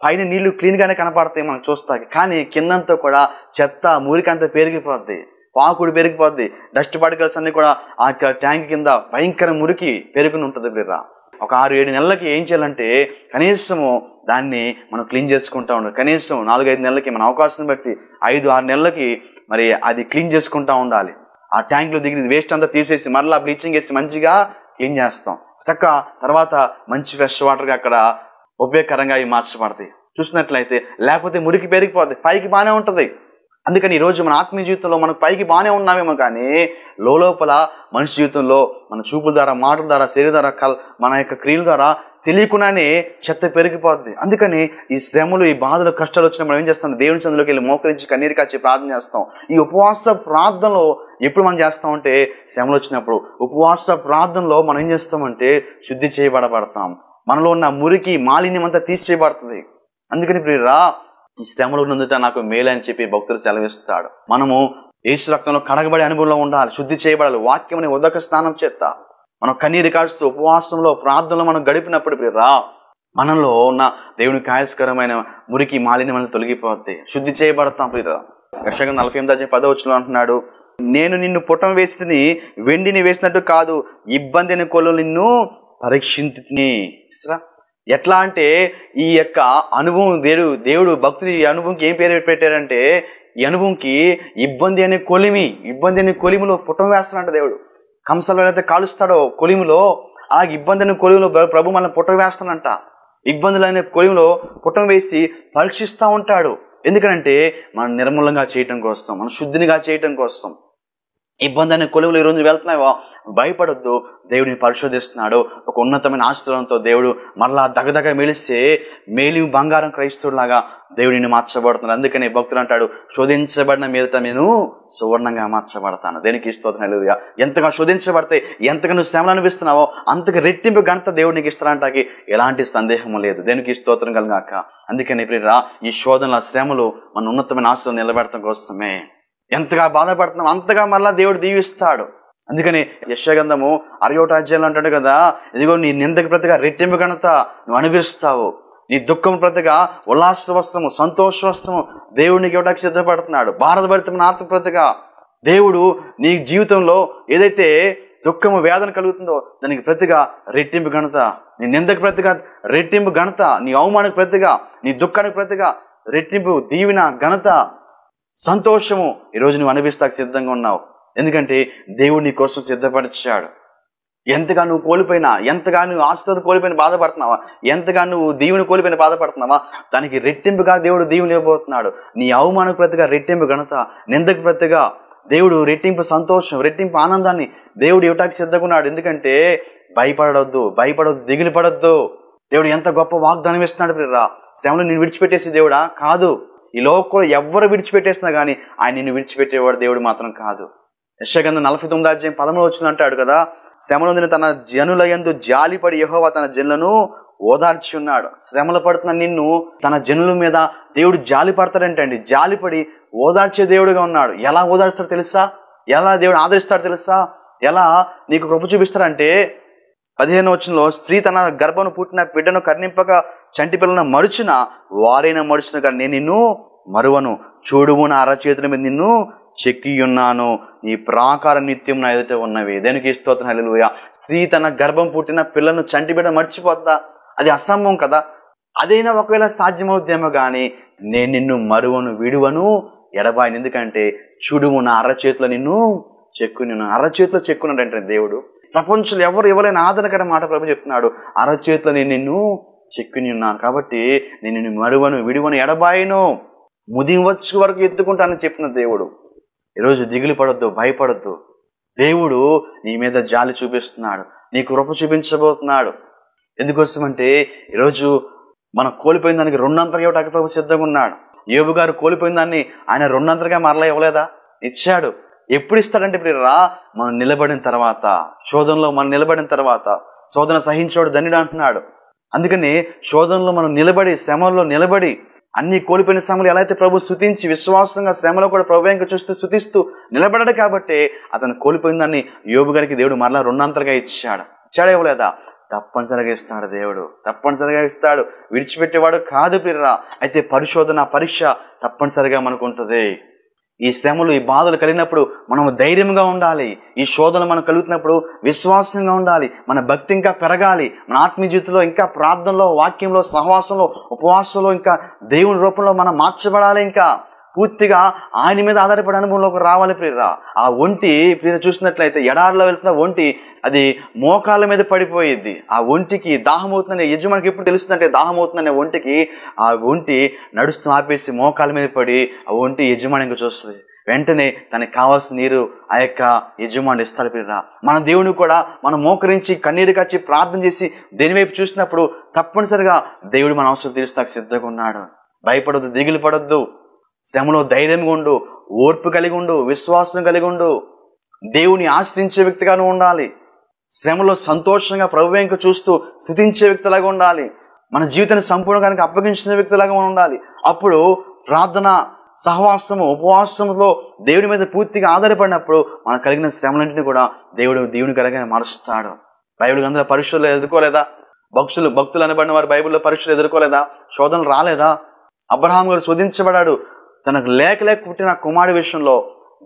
పైన నీళ్లు క్లీన్గానే కనపడతాయి మనం చూస్తాకి, కానీ కిందంతా కూడా చెత్త, మురికంతా పెరిగిపోద్ది, పాకుడు పెరిగిపోద్ది, డస్ట్ పార్టికల్స్ అన్ని కూడా ఆ ట్యాంక్ కింద భయంకర మురికి పెరుగుని ఉంటుంది బిర్రా. ఒక 6-7 నెలలకి ఏం చేయాలంటే కనీసము దాన్ని మనం క్లీన్ చేసుకుంటా ఉండాలి. కనీసం 4-5 నెలలకి మన అవకాశం బట్టి 5-6 నెలలకి మరి అది క్లీన్ చేసుకుంటా ఉండాలి. ఆ ట్యాంక్లో దిగిన వేస్ట్ అంతా తీసేసి మరలా బ్లీచింగ్ వేసి మంచిగా క్లీన్ చేస్తాం. తర్వాత మంచి ఫ్రెష్ వాటర్గా అక్కడ ఉపయోగకరంగా అవి మార్చబడతాయి చూసినట్లయితే. లేకపోతే మురికి పెరిగిపోద్ది, పైకి బాగానే ఉంటుంది, అందుకని ఈరోజు మన ఆత్మీయ జీవితంలో మనకు పైకి బాగానే ఉన్నామేమో, కానీ లోపల మనిషి జీవితంలో మన చూపుల ద్వారా, మాటల ద్వారా, శరీర ద్వారా, మన యొక్క క్రియల ద్వారా తెలియకుండానే చెత్త పెరిగిపోద్ది. అందుకని ఈ శ్రమలు, ఈ బాధలు, కష్టాలు వచ్చినా మనం ఏం చేస్తాం? దేవుని సన్నిధిలోకి వెళ్ళి మోకరించి కన్నీరు కాచి ప్రార్థన చేస్తాం. ఈ ఉపవాస ప్రార్థనలో ఎప్పుడు మనం చేస్తామంటే, శ్రమలు వచ్చినప్పుడు ఉపవాస ప్రార్థనలో మనం ఏం చేస్తామంటే శుద్ధి చేయబడతాం. మనలో ఉన్న మురికి, మాలిన్యం అంతా తీసిచేయబడుతుంది. అందుకని ప్రియురా, ఈ శ్రమలు ఉన్నందుట నాకు మేలు అని చెప్పి భక్తులు సెలవిస్తాడు. మనము యేసు రక్తంలో కడగబడే అనుభవంలో ఉండాలి, శుద్ధి చేయబడాలి. వాక్యం అనే ఉదక స్నానం చేత మనం కన్నీరు కాడుస్తూ ఉపవాసంలో, ప్రార్థనలో మనం గడిపినప్పుడు ప్రియురా, మనలో ఉన్న దేవునికి ఆయస్కరమైన మురికి, మాలిన్యం అనేది తొలగిపోద్ది, శుద్ధి చేయబడతాం ప్రియురా. యెషయా 48:10 అంటున్నాడు, నేను నిన్ను పుటం వేసి వెండిని వేసినట్టు కాదు, ఇబ్బంది అనే కొలు నిన్ను పరీక్షించి. ఎట్లా అంటే ఈ యొక్క అనుభవం దేవుడు భక్తులు ఈ అనుభవంకి ఏం పేరు పెట్టారంటే, ఈ అనుభవంకి ఇబ్బంది అనే కొలిమిలో పుటం వేస్తానంట దేవుడు. కంసంలో అయితే కాలుస్తాడో కొలిమిలో, ఆ ఇబ్బంది అనే కొలిమిలో ప్రభు మనల్ని పుటం వేస్తానంట. ఇబ్బందులు అనే కొలిమిలో పుటం వేసి పరీక్షిస్తూ ఉంటాడు. ఎందుకంటే మనం నిర్మూలంగా చేయటం కోసం, మనం శుద్ధినిగా చేయటం కోసం. ఇబ్బంది అనే కొలువులు ఈరోజు వెళ్తున్నావో భయపడొద్దు, దేవుడిని పరిశోధిస్తున్నాడు. ఒక ఉన్నతమైన ఆశీర్వాదంతో దేవుడు మరలా దగదగ మెలిస్తే మేలి బంగారం క్రైస్తవులాగా దేవుడిని మార్చబడుతున్నాడు. అందుకని భక్తులు అంటాడు, శోధించబడిన మీదట నేను సువర్ణంగా మార్చబడతాను. దేనికి స్తోత్రం హల్లెలూయా. ఎంతగా శోధించబడితే, ఎంతగా నువ్వు శ్రమలు అనిపిస్తున్నావో అంతగా రెట్టింపు ఘనత దేవుడికి ఇస్తానంటాకి ఎలాంటి సందేహము లేదు. దేనికి స్తోత్రం కలుగాక. అందుకని ప్రియరా, ఈ శోధనల శ్రమలు మన ఉన్నతమైన ఆశీర్వాదం నిలబెడటం కోసమే. ఎంతగా బాధపడుతున్నావు అంతగా మళ్ళా దేవుడు దీవిస్తాడు. అందుకని యెషయా గ్రంథము 61 అంటాడు కదా, ఇదిగో నీ నిందకు ప్రతిగా రెట్టింపు ఘనత నువ్వు అనుభవిస్తావు, నీ దుఃఖం ప్రతిగా ఉల్లాస వస్త్రము, సంతోష వస్త్రము దేవుడికి ఇవ్వడానికి సిద్ధపడుతున్నాడు. భారతభరితమైన ఆత్మ ప్రతిగా దేవుడు నీ జీవితంలో ఏదైతే దుఃఖము, వేదన కలుగుతుందో దానికి ప్రతిగా రెట్టింపు ఘనత, నీ నిందకు ప్రతిగా రెట్టింపు ఘనత, నీ అవమానానికి ప్రతిగా, నీ దుఃఖానికి ప్రతిగా రెట్టింపు దీవెన, ఘనత, సంతోషము ఈరోజు నువ్వు అనుభవిస్తాకు సిద్ధంగా ఉన్నావు. ఎందుకంటే దేవుడు నీ కోసం సిద్ధపరిచాడు. ఎంతగా నువ్వు కోల్పోయినా, ఎంతగా నువ్వు ఆశతో కోల్పోయిన బాధపడుతున్నావా, ఎంతగా నువ్వు దీవుని కోల్పోయిన బాధపడుతున్నావా, దానికి రెట్టింపుగా దేవుడు దీవుని ఇవ్వబోతున్నాడు. నీ అవమానకు ప్రతిగా రెట్టింపు ఘనత, నిందకు ప్రతిగా దేవుడు రెట్టింపు సంతోషం, రెట్టింపు ఆనందాన్ని దేవుడు ఇవ్వటానికి సిద్ధంగా ఉన్నాడు. ఎందుకంటే భయపడొద్దు, దిగులు పడొద్దు. దేవుడు ఎంత గొప్ప వాగ్దానం ఇస్తున్నాడు ప్రియరా. శ్రమను నేను విడిచిపెట్టేసి దేవుడా కాదు. ఈ లోకంలో ఎవరు విడిచిపెట్టేసినా కానీ ఆయన నిన్ను విడిచిపెట్టేవాడు దేవుడు మాత్రం కాదు. యెషయా గ్రంథం 49:13 అంటాడు కదా, శ్రమనొందిన తన జనుల యందు జాలిపడి యెహోవా తన జనులను ఓదార్చి ఉన్నాడు. శ్రమలు పడుతున్న నిన్ను తన జనుల మీద దేవుడు జాలి పడతాడంటండి. జాలిపడి ఓదార్చే దేవుడుగా ఉన్నాడు. ఎలా ఓదార్స్తాడు తెలుసా? ఎలా దేవుడు ఆదరిస్తాడు తెలుసా? ఎలా నీకు కృప చూపిస్తాడంటే 15వ వచనంలో, స్త్రీ తన గర్భను పుట్టిన బిడ్డను కర్ణింపక చంటి పిల్లలను మడుచున వారైనా మడుచున కానీ నేను నిన్ను మరువను, చూడుము నా అరచేతుల మీద నిన్ను చెక్కి ఉన్నాను, నీ ప్రాకార నిత్యం నా ఎదుట ఉన్నవి. దేనికి స్తోత్రం హల్లెలూయా. స్త్రీ తన గర్భం పుట్టిన పిల్లను చంటి బిడ్డ మర్చిపోద్దా? అది అసంభవం కదా. అదైనా ఒకవేళ సాధ్యమవుద్దేమో కానీ నేను నిన్ను మరువను, విడువను, ఎడబాయను. ఎందుకంటే చూడుము నా అరచేతిలో నిన్ను చెక్కుని ఉన్నాను. అరచేతిలో చెక్కున్నాడంటే దేవుడు. ప్రపంచంలో ఎవరైనా ఆదరణకర మాట ప్రభు చెప్తున్నాడు, అరచేతిలో నేను నిన్ను చెక్కుని ఉన్నాను కాబట్టి నేను నిన్ను మరువను, విడువను, ఎడబాయను, ముదివచ్చు వరకు ఎత్తుకుంటానని చెప్పిన దేవుడు. ఈరోజు దిగులు పడొద్దు, భయపడొద్దు. దేవుడు నీ మీద జాలి చూపిస్తున్నాడు, నీకు కృప చూపించబోతున్నాడు. ఎందుకోసమంటే ఈరోజు మనం కోల్పోయిన దానికి రెండంతగా ఇవ్వడానికి ప్రభు సిద్ధంగా ఉన్నాడు. యోబు గారు కోల్పోయిన దాన్ని ఆయన రెండంతగా మరలా ఇవ్వలేదా? ఇచ్చాడు. ఎప్పుడు ఇస్తాడంటే ప్రియరా, మనం నిలబడిన తర్వాత, శోధనలో మనం నిలబడిన తర్వాత. శోధన సహించోడు ధన్యుడు అంటున్నాడు. అందుకని శోధనలో మనం నిలబడి, శ్రమల్లో నిలబడి, అన్ని కోల్పోయిన శ్రమలు ఎలా అయితే ప్రభు స్తుతించి విశ్వాసంగా శ్రమలో కూడా ప్రభు ఇంకా చూస్తూ స్తుతిస్తూ నిలబడ్డాడు కాబట్టి అతను కోల్పోయిన దాన్ని యోబు గారికి దేవుడు మరలా రెండంతలుగా ఇచ్చాడా ఇవ్వలేదా? తప్పనిసరిగా ఇస్తాడు దేవుడు, తప్పనిసరిగా ఇస్తాడు. విడిచిపెట్టేవాడు కాదు ప్రియరా. అయితే పరిశోధన, పరీక్ష తప్పనిసరిగా మనకు ఉంటుంది. ఈ శ్రమలు, ఈ బాధలు కలిగినప్పుడు మనం ధైర్యంగా ఉండాలి. ఈ శోధనలు మనం కలుగుతున్నప్పుడు విశ్వాసంగా ఉండాలి. మన భక్తి ఇంకా పెరగాలి. మన ఆత్మీయ జీవితంలో ఇంకా ప్రార్థనలో, వాక్యంలో, సహవాసంలో, ఉపవాసంలో ఇంకా దేవుని రూపంలో మనం మార్చబడాలి. ఇంకా పూర్తిగా ఆయన మీద ఆధారపడే అనుభవంలోకి రావాలి ప్రియరా. ఆ ఒంటి ప్రియ చూసినట్లయితే ఎడారిలో వెళ్తున్న ఒంటి అది మోకాళ్ళ మీద పడిపోయిద్ది. ఆ ఒంటికి దాహం అవుతుందనే యజమానికి ఎప్పుడు తెలుస్తుందంటే దాహం అవుతుందనే ఒంటికి ఆ ఒంటి నడుస్తూ ఆపేసి మోకాళ్ళ మీద పడి ఆ ఒంటి యజమానికి చూస్తుంది. వెంటనే తనకి కావాల్సిన నీరు ఆ యొక్క యజమాని ఇస్తాడు ప్రియరా. మన దేవుని కూడా మనం మోకరించి కన్నీరు కచ్చి ప్రార్థన చేసి దేని వైపు చూసినప్పుడు తప్పనిసరిగా దేవుడు మన అవసరం తీర్చడానికి సిద్ధంగా ఉన్నాడు. భయపడొద్దు, దిగులు పడొద్దు, శ్రమలో ధైర్యంగా ఉండు, ఓర్పు కలిగి ఉండు, విశ్వాసం కలిగి ఉండు. దేవుని ఆశ్రయించే వ్యక్తిగాను ఉండాలి. శ్రమలో సంతోషంగా ప్రభు వెంక చూస్తూ స్తుతించే వ్యక్తిలాగా ఉండాలి. మన జీవితాన్ని సంపూర్ణంగా అప్పగించిన వ్యక్తిలాగా ఉండాలి. అప్పుడు ప్రార్థన, సహవాసము, ఉపవాసంలో దేవుడి మీద పూర్తిగా ఆధారపడినప్పుడు మనకు కలిగిన శ్రమలన్నింటినీ కూడా దేవుని కలిగిన మారుస్తాడు. బైబిల్ గ్రంథంలో పరీక్షలు ఎదుర్కోలేదా? భక్తులు అనబడిన వారు బైబిల్లో పరీక్షలు ఎదుర్కోలేదా? శోధనలు రాలేదా? అబ్రహాం గారు శోధించబడ్డాడు. తనకు లేక పుట్టిన కుమారుడి విషయంలో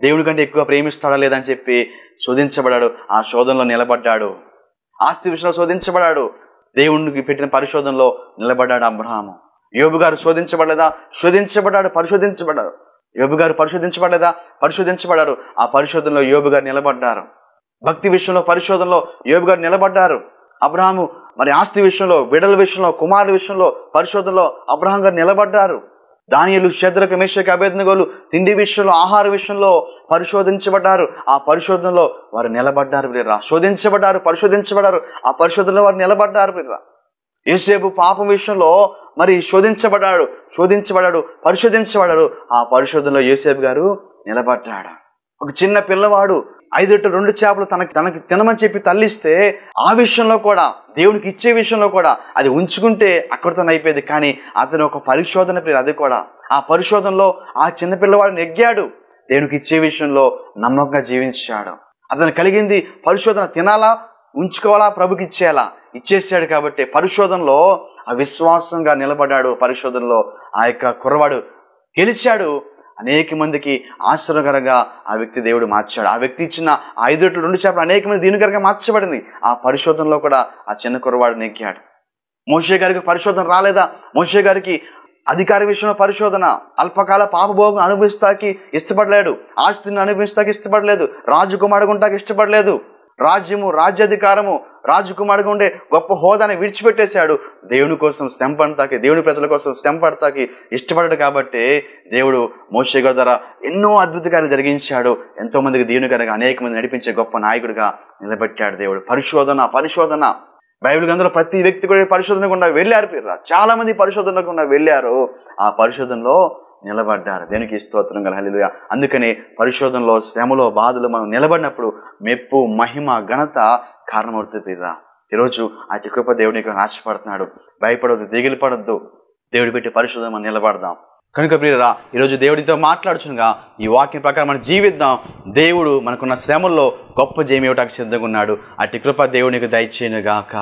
దేవుడి కంటే ఎక్కువ ప్రేమిస్తాడా లేదని చెప్పి శోధించబడ్డాడు. ఆ శోధనలో నిలబడ్డాడు. ఆస్తి విషయంలో శోధించబడ్డాడు. దేవునికి పెట్టిన పరిశోధనలో నిలబడ్డాడు అబ్రహాము. యోబు గారు శోధించబడలేదా? శోధించబడ్డాడు, పరిశోధించబడ్డాడు. యోబు గారు పరిశోధించబడలేదా? పరిశోధించబడ్డారు. ఆ పరిశోధనలో యోబు గారు నిలబడ్డారు. భక్తి విషయంలో పరిశోధనలో యోబు గారు నిలబడ్డారు. అబ్రహాము మరి ఆస్తి విషయంలో, బిడ్డల విషయంలో, కుమారుల విషయంలో పరిశోధనలో అబ్రహాం గారు నిలబడ్డారు. దానియేలు, షద్రకు, మేషకు, అబేద్నెగోలు తిండి విషయంలో, ఆహార విషయంలో పరిశోధించబడ్డారు. ఆ పరిశోధనలో వారు నిలబడ్డారు ప్రియరా. శోధించబడ్డారు, పరిశోధించబడ్డారు. ఆ పరిశోధనలో వారు నిలబడ్డారు ప్రియరా. యోసేపు పాపం విషయంలో మరి శోధించబడ్డాడు, పరిశోధించబడ్డాడు. ఆ పరిశోధనలో యోసేపు గారు నిలబడ్డాడు. ఒక చిన్న పిల్లవాడు 5 రొట్టెలు 2 చేపలు తనకి తినమని చెప్పి తల్లిస్తే ఆ విషయంలో కూడా, దేవునికి ఇచ్చే విషయంలో కూడా అది ఉంచుకుంటే అక్కడితో అయిపోయేది. కానీ అతను ఒక పరిశోధన ప్రియుడు. అది కూడా ఆ పరిశోధనలో ఆ చిన్న పిల్లవాడు నెగ్గాడు. దేవునికి ఇచ్చే విషయంలో నమ్మకంగా జీవించాడు. అతను కలిగింది పరిశోధన, తినాలా, ఉంచుకోవాలా, ప్రభుకి ఇచ్చేయాలా, ఇచ్చేసాడు. కాబట్టి పరిశోధనలో ఆ విశ్వాసంగా నిలబడ్డాడు. పరిశోధనలో ఆ యొక్క కుర్రవాడు గెలిచాడు. అనేక మందికి ఆశ్చర్యకరంగా ఆ వ్యక్తి దేవుడు మార్చాడు. ఆ వ్యక్తి ఇచ్చిన 5 రొట్టెలు 2 చేపలు అనేక మంది దీనికరంగా మార్చబడింది. ఆ పరిశోధనలో కూడా ఆ చిన్న కుర్రవాడు నెగ్గాడు. మోషే గారికి పరిశోధన రాలేదా? మోషే గారికి అధికార విషయంలో పరిశోధన, అల్పకాల పాపభోగం అనుభవిస్తాకి ఇష్టపడలేడు, ఆస్తిని అనుభవిస్తాకి ఇష్టపడలేదు, రాజకుమారుడు ఉంటాకి ఇష్టపడలేదు, రాజ్యము, రాజ్యాధికారము, రాజకుమారుడుగా ఉండే గొప్ప హోదాని విడిచిపెట్టేశాడు. దేవుని కోసం శ్రమ పడతాకి, దేవుని ప్రజల కోసం శ్రమ పడతాకి ఇష్టపడ్డాడు. కాబట్టి దేవుడు మోషే గారి ద్వారా ఎన్నో అద్భుత కార్యాలు జరిగించాడు. ఎంతో మందికి దేవుని కనుక అనేక మంది నడిపించే గొప్ప నాయకుడిగా నిలబెట్టాడు దేవుడు. పరిశోధన బైబిల్ గ్రంథంలో ప్రతి వ్యక్తి కూడా పరిశోధన గుండా వెళ్ళారు. చాలా మంది పరిశోధన గుండా వెళ్ళారు. ఆ పరిశోధనలో నిలబడ్డారు. దేనికి స్తోత్రం గల హల్లెలూయా. అందుకని పరిశోధనలో, శ్రమలో, బాధలు మనం నిలబడినప్పుడు మెప్పు, మహిమ, ఘనత కారణమవుతుంది ప్రియరా. ఈరోజు ఆ కృప దేవునికి ఆశపడుతున్నాడు. భయపడవద్దు, దిగులు పడొద్దు. దేవుడి పెట్టి పరిశోధన మనం నిలబడదాం. కనుక ప్రియరా, ఈరోజు దేవుడితో మాట్లాడుచునుగా ఈ వాక్యం ప్రకారం మనం జీవిద్దాం. దేవుడు మనకున్న శ్రమల్లో గొప్ప జయం ఇవ్వటానికి సిద్ధంగా ఉన్నాడు. అట్టి కృప దేవునికి దయచేయునుగాక.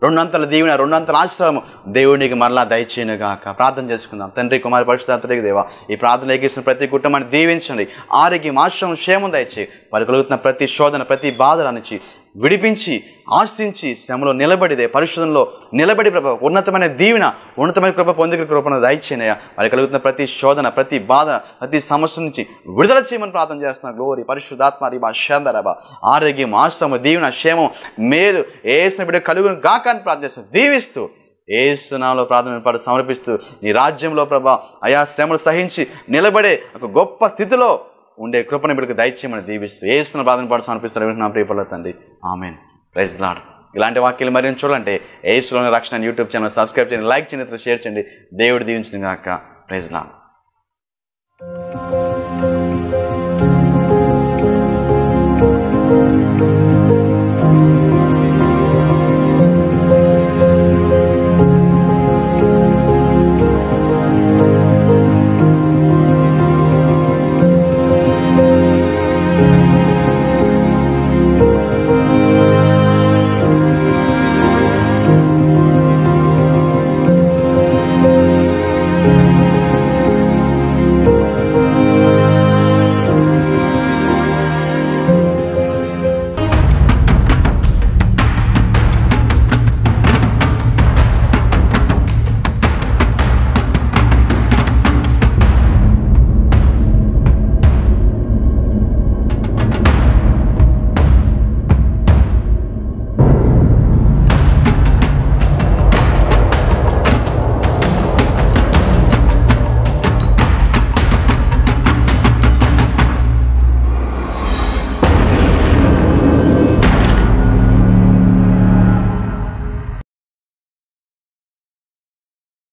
2 అంతల దీవెన, 2 అంతల ఆశ్రమం దేవునికి మరలా దయచేయునుగాక. ప్రార్థన చేసుకుందాం. తండ్రి, కుమార, పరిశుద్ధాత్మక దేవా, ఈ ప్రార్థన ఎక్కిస్తున్న ప్రతి కుటుంబాన్ని దీవించండి. ఆరోగ్యం, ఆశ్రమం, క్షేమం దయచేయి. వారు కలుగుతున్న ప్రతి శోధన, ప్రతి బాధల నుంచి విడిపించి, ఆశ్రయించి, శ్రమలో నిలబడిదే పరిశోధనలో నిలబడి ప్రభ ఉన్నతమైన దీవెన, ఉన్నతమైన కృప పొందిన కృపను దయచేయనయ్యా. వారికి కలుగుతున్న ప్రతి శోధన, ప్రతి బాధ, ప్రతి సమస్య నుంచి విడుదల చేయమని ప్రార్థన చేస్తున్నాను. గ్లోరీ పరిశుద్ధాత్మ రీబా శాందరబ. ఆరోగ్యం, ఆశ్రమం, దీవెన, క్షేమం, మేలు ఏసిన బిడ్డ కలుగును గాక అని ప్రార్థన చేస్తున్నాను. దీవిస్తూ యేసు నామములో ప్రార్థన సమర్పిస్తూ నీ రాజ్యంలో ప్రభా అయా శ్రమలు సహించి నిలబడే ఒక గొప్ప స్థితిలో ఉండే కృపను బిడ్డకు దయచేయమని దీవిస్తూ యేసును ప్రార్థన పాటు సమర్పిస్తున్న నా ప్రియపల్ల తండ్రి, ఆమేన్. Praise lord. ఇలాంటి వాక్యాలు మరింత చూడాలంటే యేసులోని రక్షణ యూట్యూబ్ ఛానల్ సబ్స్క్రైబ్ చేయండి, లైక్ చేయండి, షేర్ చేయండి. దేవుడు దీవించిన గాక. Praise lord.